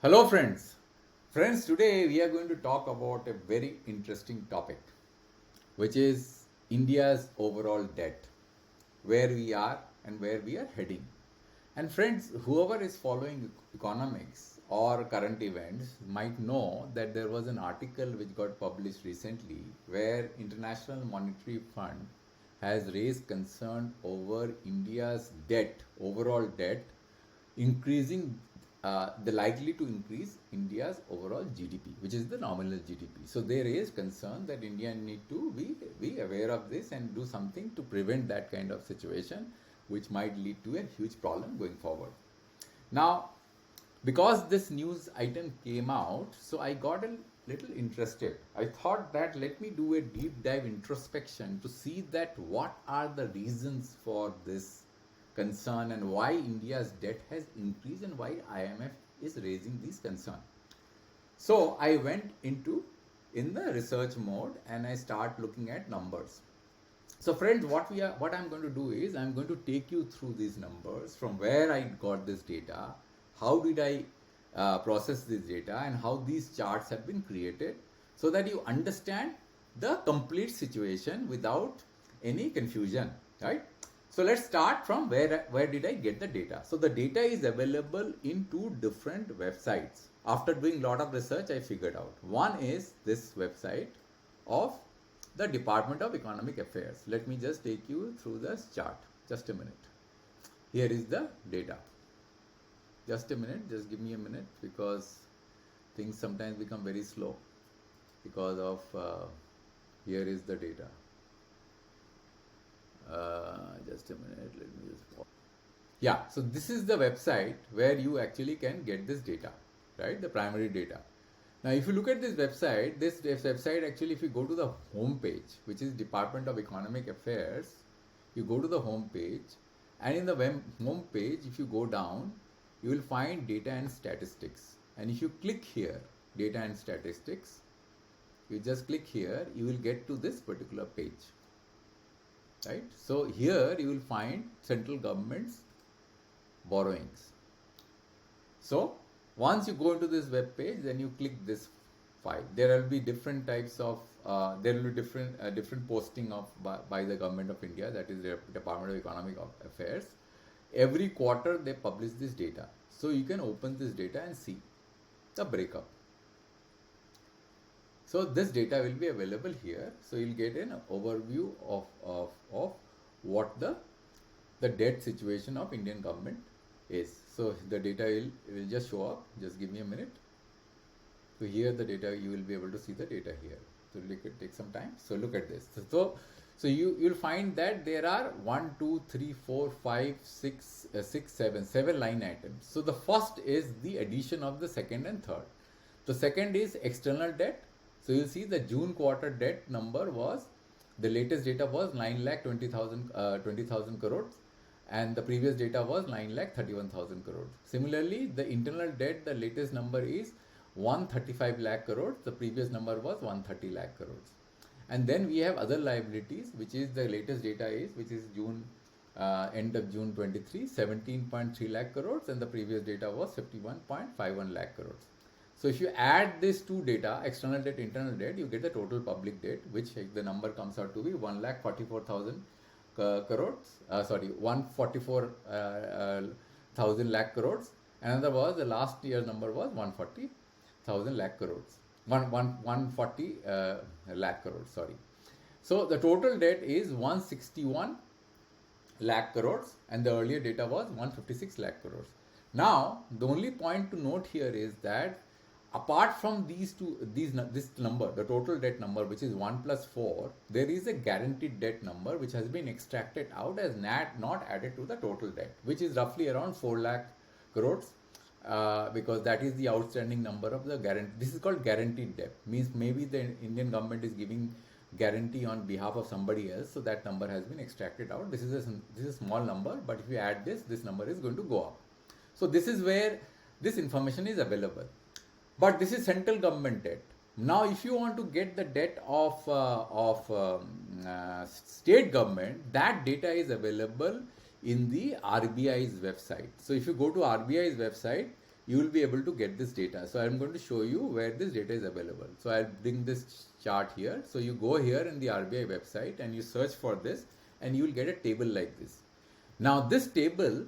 Hello, friends. Friends, today we are going to talk about a very interesting topic, which is India's overall debt, where we are and where we are heading. And friends, whoever is following economics or current events might know that there was an article which got published recently where International Monetary Fund has raised concern over India's debt, overall debt, increasing the likely to increase India's overall GDP, which is the nominal GDP. So there is concern that India need to be aware of this and do something to prevent that kind of situation, which might lead to a huge problem going forward. Now, because this news item came out, so I got a little interested. I thought that let me do a deep dive introspection to see that what are the reasons for this concern and why India's debt has increased and why IMF is raising these concerns. So I went into in the research mode and I start looking at numbers. So friends, what I'm going to do is I'm going to take you through these numbers from where I got this data, how did I process this data, and how these charts have been created, so that you understand the complete situation without any confusion, right? So let's start from where did I get the data. So the data is available in two different websites. After doing a lot of research, I figured out. One is this website of the Department of Economic Affairs. Let me just take you through this chart. Just a minute. Here is the data. Just a minute, just give me a minute, because things sometimes become very slow because of here is the data. Just a minute, let me just pause. Yeah, so this is the website where you actually can get this data, right? The primary data. Now, if you look at this website actually, if you go to the home page, which is Department of Economic Affairs, you go to the home page, and in the home page, if you go down, you will find data and statistics. And if you click here, data and statistics, you just click here, you will get to this particular page, right? So here you will find central government's borrowings. So once you go into this web page, then you click this file. There will be different types of there will be different posting of by the government of India, that is the Department of Economic Affairs. Every quarter they publish this data, so you can open this data and see the breakup. So this data will be available here. So you'll get an overview of what the debt situation of Indian government is. So the data will just show up. Just give me a minute. So here the data, you will be able to see the data here. So it will take some time. So look at this. So you'll find that there are 1, 2, 3, 4, 5, 6, 7 line items. So the first is the addition of the second and third. The second is external debt. So you see the June quarter debt number was, the latest data was 9,20,000 crores, and the previous data was 9,31,000 crores. Similarly, the internal debt, the latest number is 135 lakh crores. The previous number was 130 lakh crores. And then we have other liabilities, which is the latest data is, which is June, end of June 23, 17.3 lakh crores, and the previous data was 51.51 lakh crores. So if you add these two data, external debt, internal debt, you get the total public debt, which the number comes out to be 1,44,000 crores. 144,000 lakh crores. Another was, the last year number was 140,000 lakh crores. 140 lakh crores, sorry. So the total debt is 161 lakh crores, and the earlier data was 156 lakh crores. Now, the only point to note here is that apart from this number, the total debt number, which is 1 plus 4, there is a guaranteed debt number which has been extracted out as not added to the total debt, which is roughly around 4 lakh crores, because that is the outstanding number of the guarantee. This is called guaranteed debt. Means maybe the Indian government is giving guarantee on behalf of somebody else, so that number has been extracted out. This is a small number, but if you add this number is going to go up. So this is where this information is available. But this is central government debt. Now, if you want to get the debt of state government, that data is available in the RBI's website. So if you go to RBI's website, you will be able to get this data. So I'm going to show you where this data is available. So I'll bring this chart here. So you go here in the RBI website and you search for this, and you will get a table like this. Now this table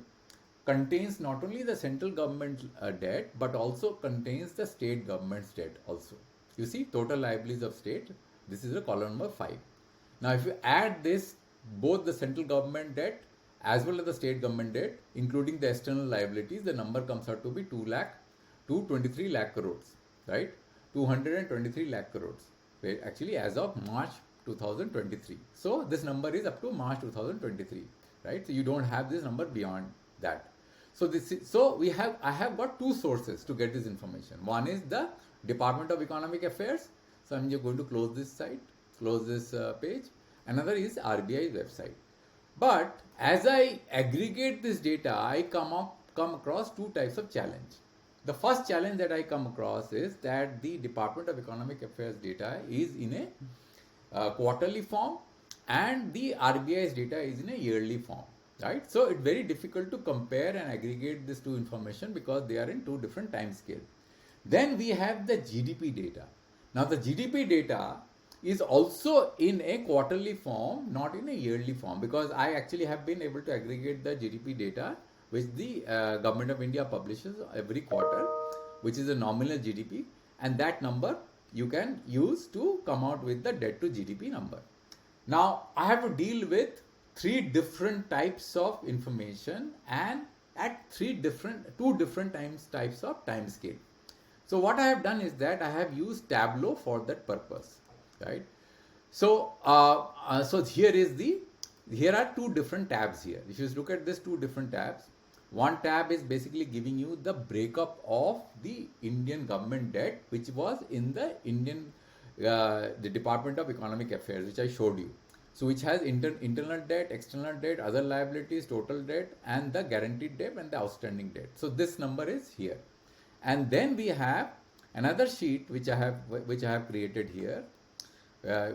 contains not only the central government debt, but also contains the state government's debt also. You see, total liabilities of state, this is the column number 5. Now if you add this, both the central government debt as well as the state government debt, including the external liabilities, the number comes out to be 223 lakh crores, right? 223 lakh crores, actually as of March 2023. So this number is up to March 2023, right? So you don't have this number beyond that. So I have got two sources to get this information. One is the Department of Economic Affairs. So I'm just going to close this site, close this page. Another is RBI's website. But as I aggregate this data, I come across two types of challenge. The first challenge that I come across is that the Department of Economic Affairs data is in a quarterly form, and the RBI's data is in a yearly form, right? So it's very difficult to compare and aggregate these two information because they are in two different time scales. Then we have the GDP data. Now the GDP data is also in a quarterly form, not in a yearly form, because I actually have been able to aggregate the GDP data which the Government of India publishes every quarter, which is a nominal GDP, and that number you can use to come out with the debt to GDP number. Now I have to deal with three different types of information and at two different types of time scale. So what I have done is that I have used Tableau for that purpose, right? So here are two different tabs here. If you look at this two different tabs, one tab is basically giving you the breakup of the Indian government debt, which was in the the Department of Economic Affairs, which I showed you. So which has internal debt, external debt, other liabilities, total debt, and the guaranteed debt and the outstanding debt. So this number is here. And then we have another sheet which I have created here,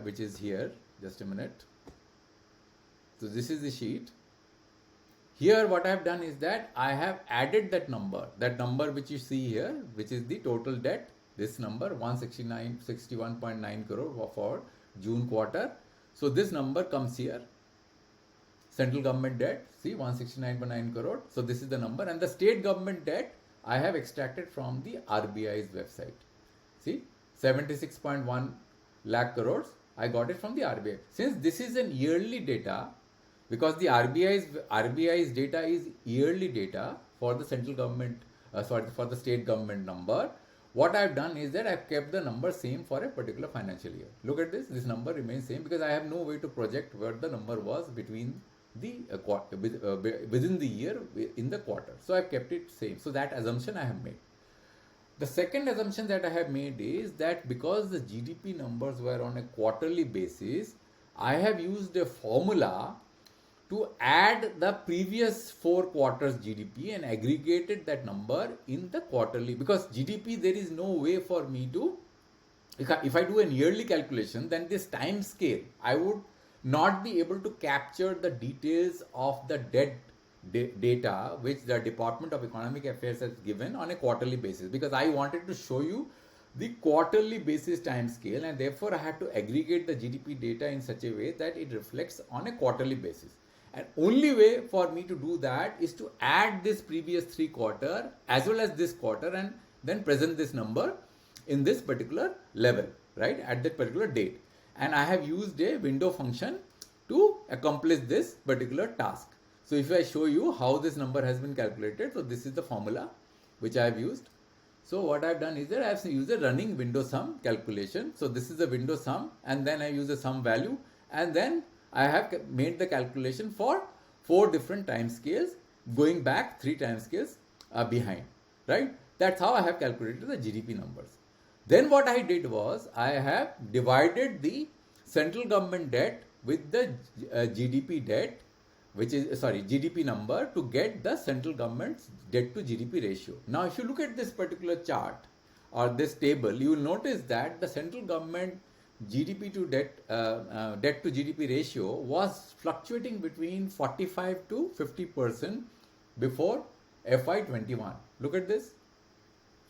which is here. Just a minute. So this is the sheet. Here what I have done is that I have added that number which you see here, which is the total debt. This number 161.9 crore for June quarter. So this number comes here. Central government debt, see 169.9 crore. So this is the number, and the state government debt I have extracted from the RBI's website. See, 76.1 lakh crores. I got it from the RBI. Since this is an yearly data, because the RBI's data is yearly data for the central government, for the state government number, what I have done is that I have kept the number same for a particular financial year. Look at this. This number remains same because I have no way to project where the number was between the within the year in the quarter. So I have kept it same. So that assumption I have made. The second assumption that I have made is that because the GDP numbers were on a quarterly basis, I have used a formula to add the previous 4 quarters GDP and aggregated that number in the quarterly, because GDP there is no way for me to, if I do a yearly calculation, then this time scale I would not be able to capture the details of the debt data which the Department of Economic Affairs has given on a quarterly basis, because I wanted to show you the quarterly basis time scale, and therefore I had to aggregate the GDP data in such a way that it reflects on a quarterly basis. And only way for me to do that is to add this previous 3 quarters as well as this quarter and then present this number in this particular level, right, at that particular date. And I have used a window function to accomplish this particular task. So if I show you how this number has been calculated, so this is the formula which I have used. So what I have done is that I have used a running window sum calculation. So this is the window sum, and then I use a sum value, and then I have made the calculation for 4 different time scales, going back 3 time scales behind, right? That's how I have calculated the GDP numbers. Then what I did was I have divided the central government debt with the GDP debt, which is GDP number, to get the central government's debt to GDP ratio. Now if you look at this particular chart or this table, you will notice that the central government GDP to debt to GDP ratio was fluctuating between 45 to 50% before FY21. Look at this.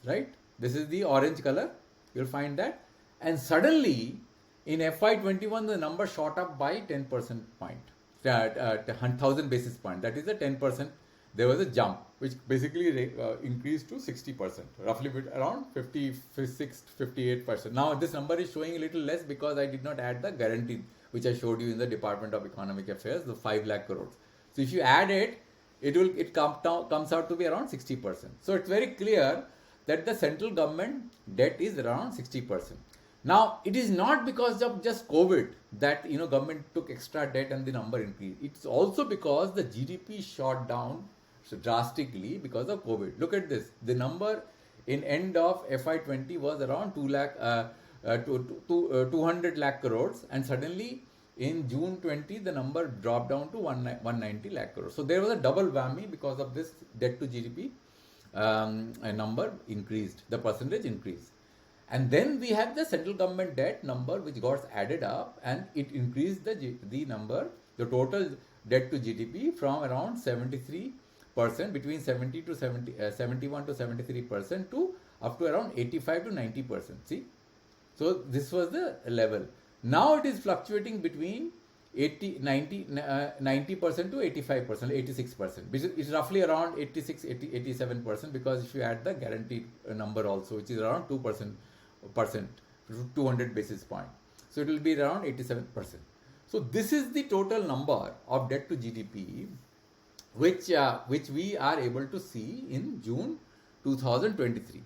right? This is the orange color. You'll find that. And suddenly, in FY21, the number shot up by 10% point, 1,000 basis point. That is the 10%. There was a jump, which basically increased to 60%, roughly around 56, 58%. Now, this number is showing a little less because I did not add the guarantee, which I showed you in the Department of Economic Affairs, the 5 lakh crores. So, if you add it, it comes out to be around 60%. So, it's very clear that the central government debt is around 60%. Now, it is not because of just COVID that government took extra debt and the number increased. It's also because the GDP shot down drastically because of COVID. Look at this. The number in end of FY20 was around 200 lakh crores, and suddenly in June 20 the number dropped down to 190 lakh crores. So there was a double whammy because of this debt to GDP number increased, the percentage increased. And then we have the central government debt number which got added up, and it increased the number, the total debt to GDP from around 73%, between 71 to 73% to up to around 85 to 90%. See? So this was the level. Now it is fluctuating between 90% to 85%, 86%, which is roughly around 86, 87%, because if you add the guaranteed number also, which is around 2%, 200 basis point. So it will be around 87%. So this is the total number of debt to GDP, which we are able to see in June 2023.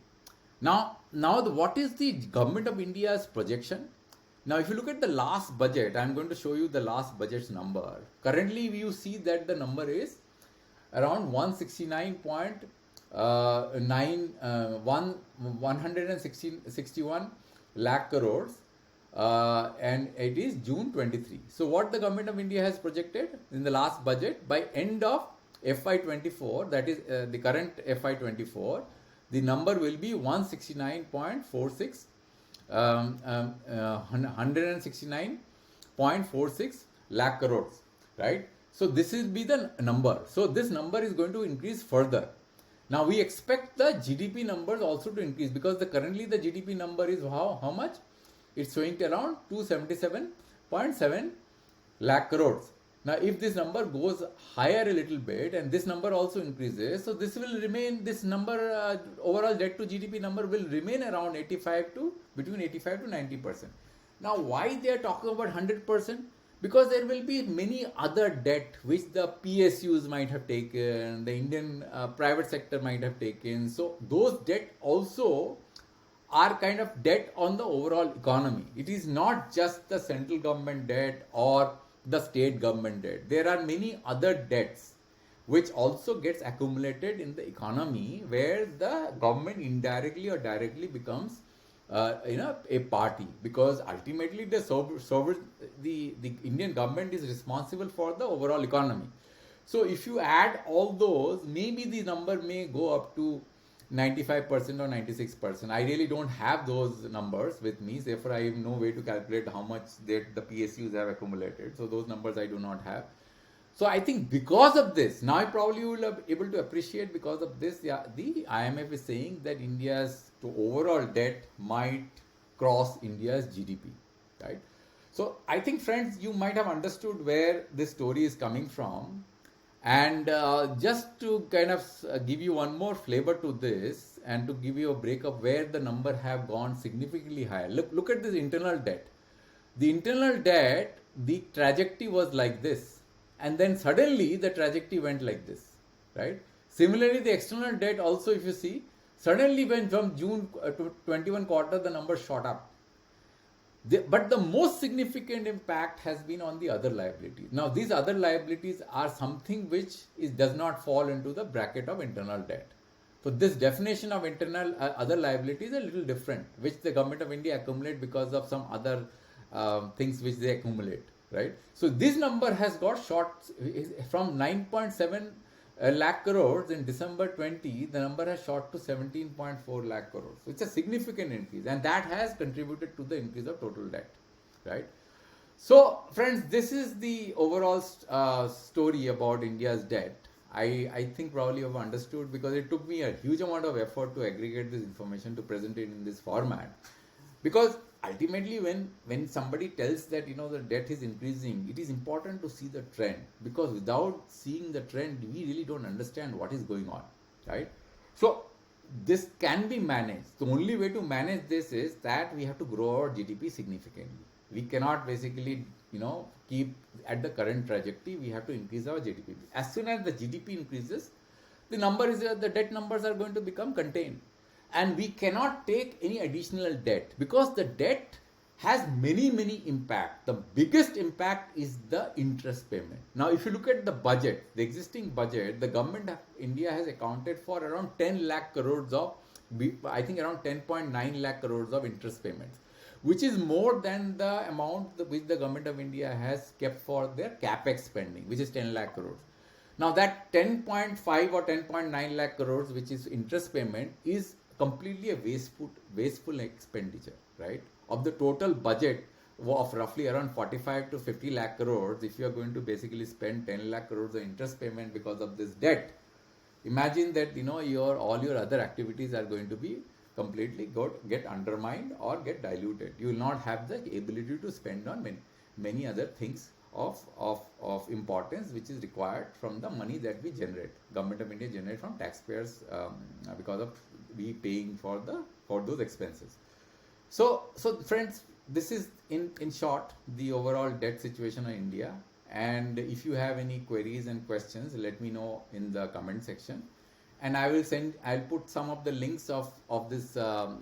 Now what is the Government of India's projection? Now, if you look at the last budget, I am going to show you the last budget's number. Currently, you see that the number is around 161 lakh crores, and it is June 23. So, what the Government of India has projected in the last budget, by end of FY24, that is the current FY24, the number will be 169.46. 169.46 lakh crores, right? So this will be the number. So this number is going to increase further. Now we expect the GDP numbers also to increase, because currently the GDP number is how much? It's showing around 277.7 lakh crores. Now if this number goes higher a little bit and this number also increases, so this will remain, this number, overall debt to GDP number will remain around between 85 to 90%. Now why they are talking about 100%? Because there will be many other debt which the PSUs might have taken, the Indian private sector might have taken. So those debt also are kind of debt on the overall economy. It is not just the central government debt or the state government debt. There are many other debts which also gets accumulated in the economy, where the government indirectly or directly becomes a party, because ultimately the Indian government is responsible for the overall economy. So if you add all those, maybe the number may go up to 95% or 96%. I really don't have those numbers with me, therefore I have no way to calculate how much the PSUs have accumulated. So those numbers I do not have. So I think because of this, now I probably will be able to appreciate, because of this, the IMF is saying that India's overall debt might cross India's GDP, right? So I think, friends, you might have understood where this story is coming from. And just to kind of give you one more flavor to this, and to give you a breakup where the number have gone significantly higher. Look at this internal debt. The internal debt, the trajectory was like this, and then suddenly the trajectory went like this, right? Similarly, the external debt also, if you see, suddenly when from June to 21 quarter, the number shot up. But the most significant impact has been on the other liabilities. Now, these other liabilities are something which does not fall into the bracket of internal debt. So, this definition of internal other liabilities is a little different, which the Government of India accumulate because of some other things which they accumulate, right? So, this number has got shot from 9.7 lakh crores in December 20, the number has shot to 17.4 lakh crores. So it's a significant increase, and that has contributed to the increase of total debt, right? So friends, this is the overall story about India's debt. I think probably you have understood, because it took me a huge amount of effort to aggregate this information to present it in this format. Because ultimately, when somebody tells that the debt is increasing, it is important to see the trend, because without seeing the trend, we really don't understand what is going on, right? So this can be managed. The only way to manage this is that we have to grow our GDP significantly. We cannot basically keep at the current trajectory. We have to increase our GDP. As soon as the GDP increases, the debt numbers are going to become contained, and we cannot take any additional debt, because the debt has many impact. The biggest impact is the interest payment. Now if you look at the budget, the existing budget, the government of India has accounted for around 10 lakh crores of, I think around 10.9 lakh crores of interest payments, which is more than the amount which the government of India has kept for their capex spending, which is 10 lakh crores. Now that 10.5 or 10.9 lakh crores, which is interest payment, is completely a wasteful expenditure, right? Of the total budget of roughly around 45 to 50 lakh crores, if you are going to basically spend 10 lakh crores of interest payment because of this debt, imagine that your all your other activities are going to be completely get undermined or get diluted. You will not have the ability to spend on many other things of importance, which is required from the money that we generate. Government of India generate from taxpayers, because of we paying for those expenses. So friends, this is in short the overall debt situation in India. And if you have any queries and questions, let me know in the comment section, and I'll put some of the links of this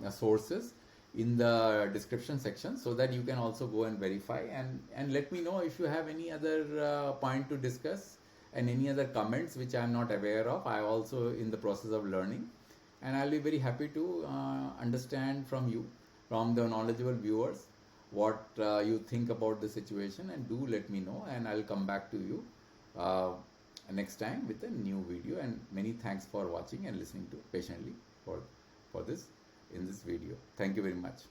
sources in the description section, so that you can also go and verify, and let me know if you have any other point to discuss, and any other comments which I am not aware of. I am also in the process of learning, and I'll be very happy to understand from you, from the knowledgeable viewers, what you think about the situation, and do let me know, and I'll come back to you next time with a new video. And many thanks for watching and listening to patiently for this in this video. Thank you very much.